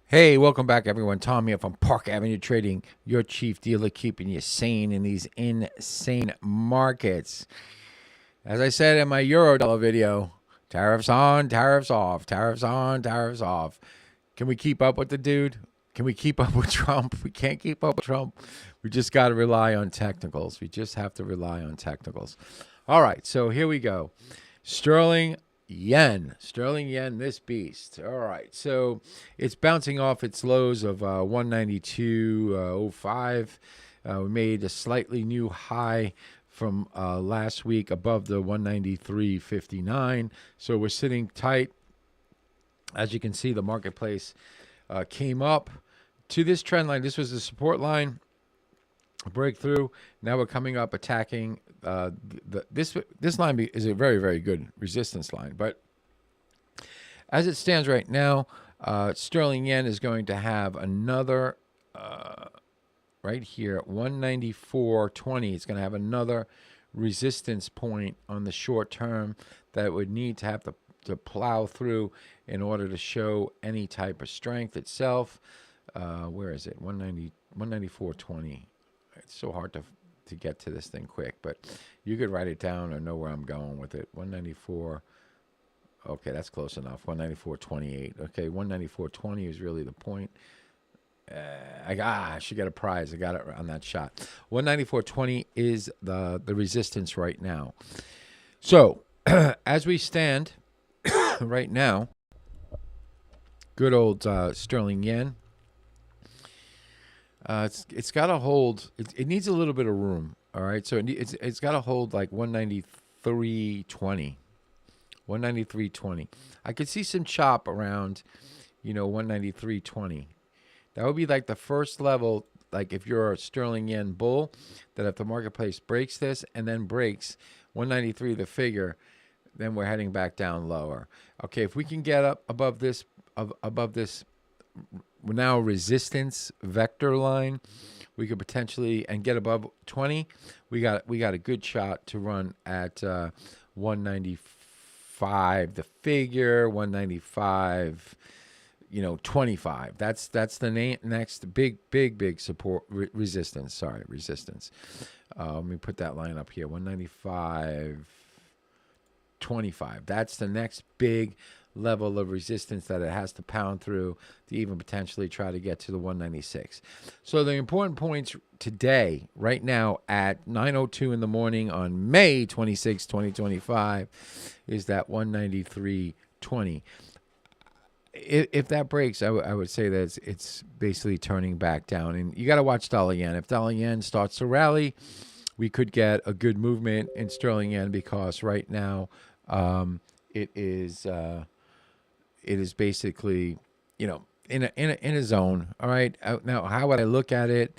Hey, welcome back, everyone. Tom here from Park Avenue Trading, your chief dealer, keeping you sane in these insane markets. As I said in my Eurodollar video, tariffs on, tariffs off, tariffs on, tariffs off. Can we keep up with the dude? Can we keep up with Trump? We can't keep up with Trump. We just got to rely on technicals. We just have to rely on technicals. All right, so here we go. Sterling yen, this beast. All right, so it's bouncing off its lows of 192.05. We made a slightly new high from last week above the 193.59. So we're sitting tight. As you can see, the marketplace came up to this trend line. This was the support line, breakthrough. Now we're coming up attacking this line is a very, very good resistance line. But as it stands right now, sterling yen is going to have another right here at 194.20. It's going to have another resistance point on the short term that it would need to have to plow through in order to show any type of strength itself. Where is it? 194.20. It's so hard to get to this thing quick, but you could write it down or know where I'm going with it. 194. Okay, that's close enough. 194.28. Okay, 194.20 is really the point. I should get a prize. I got it on that shot. 194.20 is the resistance right now. So as we stand right now, good old sterling yen. It's got to hold. It needs a little bit of room. All right, so it's got to hold like 193.20, 193.20. I could see some chop around, 193.20. That would be like the first level. Like if you're a sterling yen bull, that if the marketplace breaks this and then breaks 193, the figure, then we're heading back down lower. Okay, if we can get up above this now resistance vector line, we could potentially and get above 20. We got a good shot to run at 195. The figure 195. 25. That's the next big support resistance. Sorry, resistance. Let me put that line up here. 195.25. That's the next big level of resistance that it has to pound through to even potentially try to get to the 196. So the important points today, right now at 9:02 in the morning on May 26, 2025, is that 193.20. If that breaks, I would say that it's basically turning back down. And you got to watch dollar yen. If dollar yen starts to rally, we could get a good movement in sterling yen, because right now it is basically, in a zone. All right. Now, how would I look at it?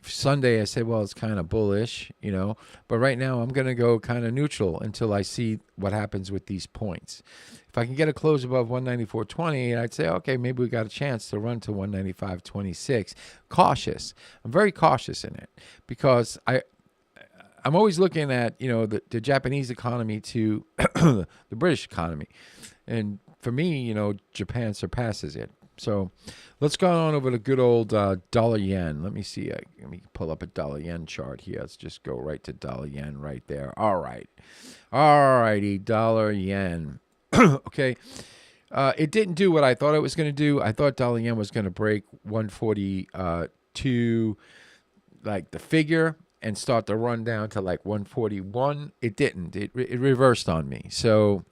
Sunday, I said, well, it's kind of bullish, but right now I'm going to go kind of neutral until I see what happens with these points. If I can get a close above 194.20, I'd say, okay, maybe we got a chance to run to 195.26. Cautious. I'm very cautious in it, because I'm always looking at, the Japanese economy to the British economy. And for me, Japan surpasses it. So let's go on over to good old dollar yen. Let me see. Let me pull up a dollar yen chart here. Let's just go right to dollar yen right there. All right. All righty. Dollar yen. Okay. It didn't do what I thought it was going to do. I thought dollar yen was going to break 142, like the figure, and start to run down to like 141. It didn't. It reversed on me. So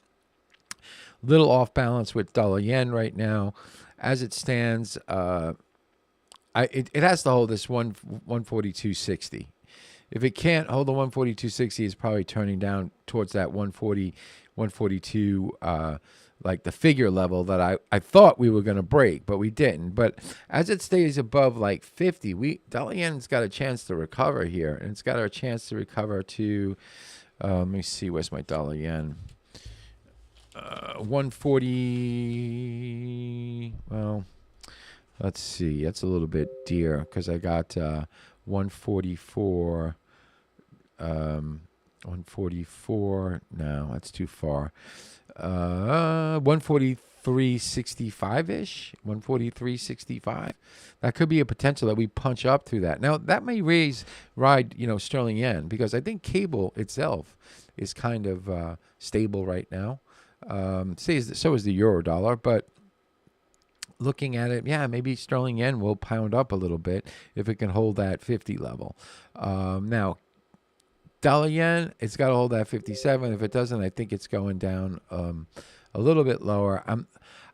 little off balance with dollar yen right now. As it stands, it has to hold this 142.60. If it can't hold the 142.60, it's probably turning down towards that 140, 142, like the figure level that I thought we were going to break, but we didn't. But as it stays above like 50, dollar yen's got a chance to recover here, and it's got a chance to recover to, let me see, where's my dollar yen? 140. Well, let's see. That's a little bit dear, because I got 144. 144. No, that's too far. 143. 143.65-ish, 143.65. That could be a potential that we punch up through that. Now, that may ride, sterling yen, because I think cable itself is kind of stable right now. So is the euro dollar, but looking at it, yeah, maybe sterling yen will pound up a little bit if it can hold that 50 level. Now, dollar yen, it's got to hold that 57. If it doesn't, I think it's going down a little bit lower.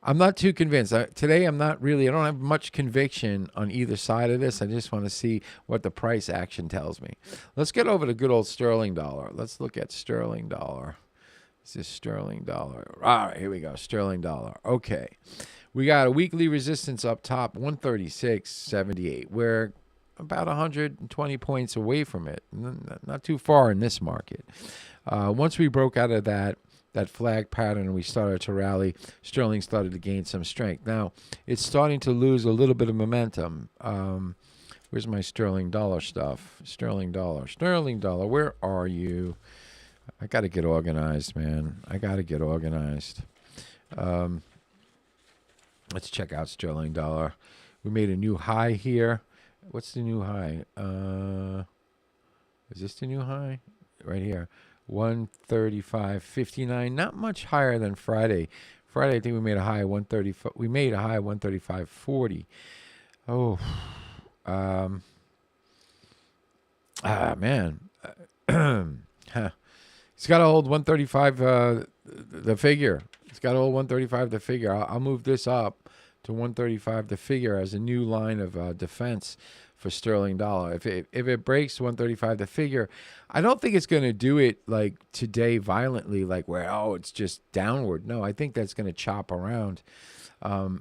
I'm not too convinced. Today, I don't have much conviction on either side of this. I just want to see what the price action tells me. Let's get over to good old sterling dollar. Let's look at sterling dollar. This is sterling dollar. All right, here we go. Sterling dollar. Okay. We got a weekly resistance up top, 136.78. We're about 120 points away from it. Not too far in this market. Once we broke out of that flag pattern and we started to rally, sterling started to gain some strength. Now, it's starting to lose a little bit of momentum. Where's my sterling dollar stuff? Sterling dollar, where are you? I got to get organized, man. I got to get organized. Let's check out sterling dollar. We made a new high here. What's the new high? Is this the new high? Right here. 135.59. Not much higher than Friday. Friday, I think we made a high of 135. We made a high of 135.40. Oh, man. It's got to hold 135. The figure. It's got to hold 135. The figure. I'll move this up to 135. The figure as a new line of defense for sterling dollar. If it breaks 135, the figure, I don't think it's going to do it like today violently, like where, it's just downward. No, I think that's going to chop around.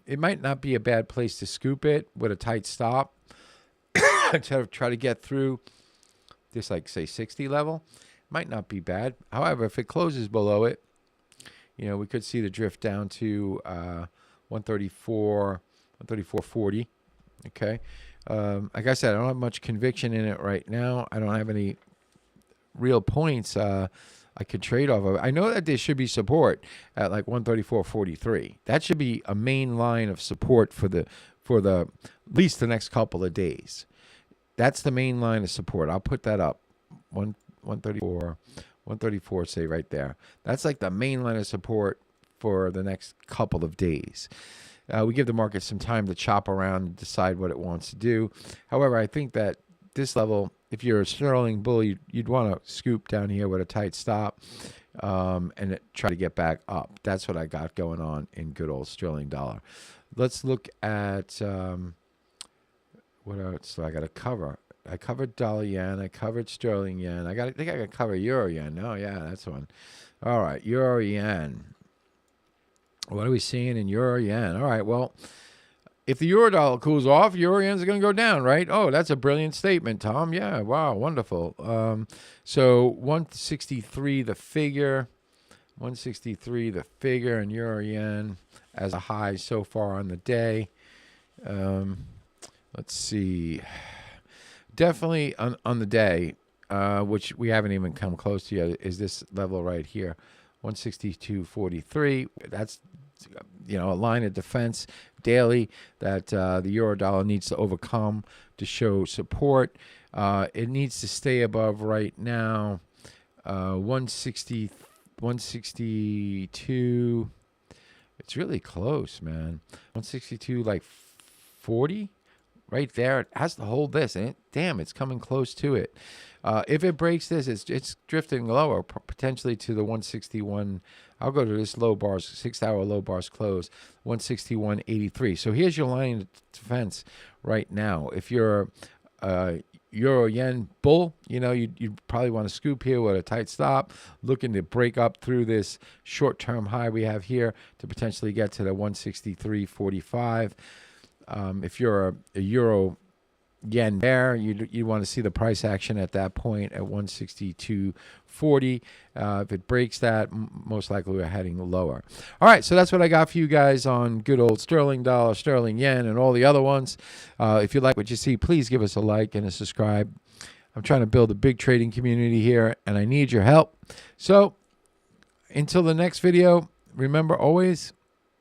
It might not be a bad place to scoop it with a tight stop to try to get through this, like, say, 60 level. Might not be bad. However, if it closes below it, we could see the drift down to 134.40. Okay. Like I said, I don't have much conviction in it right now. I don't have any real points I could trade off of. I know that there should be support at like 134.43. That should be a main line of support for the at least the next couple of days. That's the main line of support. I'll put that up. 134, say right there. That's like the main line of support for the next couple of days. We give the market some time to chop around and decide what it wants to do. However, I think that this level, if you're a sterling bull, you'd want to scoop down here with a tight stop and try to get back up. That's what I got going on in good old sterling dollar. Let's look at what else do I got to cover. I covered dollar yen. I covered sterling yen. I think I got to cover euro yen. Oh, yeah, that's one. All right, euro yen. What are we seeing in euro yen? All right, well, if the euro dollar cools off, euro yen's going to go down, right? Oh, that's a brilliant statement, Tom. Yeah, wow, wonderful. So 163 the figure. 163 the figure in euro yen as a high so far on the day. Let's see. Definitely on the day, which we haven't even come close to yet, is this level right here. 162.43. That's a line of defense daily that the euro dollar needs to overcome to show support. It needs to stay above right now 162. It's really close, man. 162 like 40 right there. It has to hold this, and it's coming close to it. If it breaks this, it's drifting lower, potentially to the 161. I'll go to this low bars, 6-hour low bars close, 161.83. So here's your line of defense right now. If you're a euro yen bull, you'd probably want to scoop here with a tight stop, looking to break up through this short-term high we have here to potentially get to the 163.45. If you're a euro yen bear, you want to see the price action at that point at 162.40. If it breaks that, most likely we're heading lower. All right, so that's what I got for you guys on good old sterling dollar, sterling yen, and all the other ones. If you like what you see, please give us a like and a subscribe. I'm trying to build a big trading community here, and I need your help. So until the next video, remember always,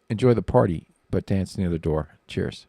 enjoy the party, but dance near the door. Cheers.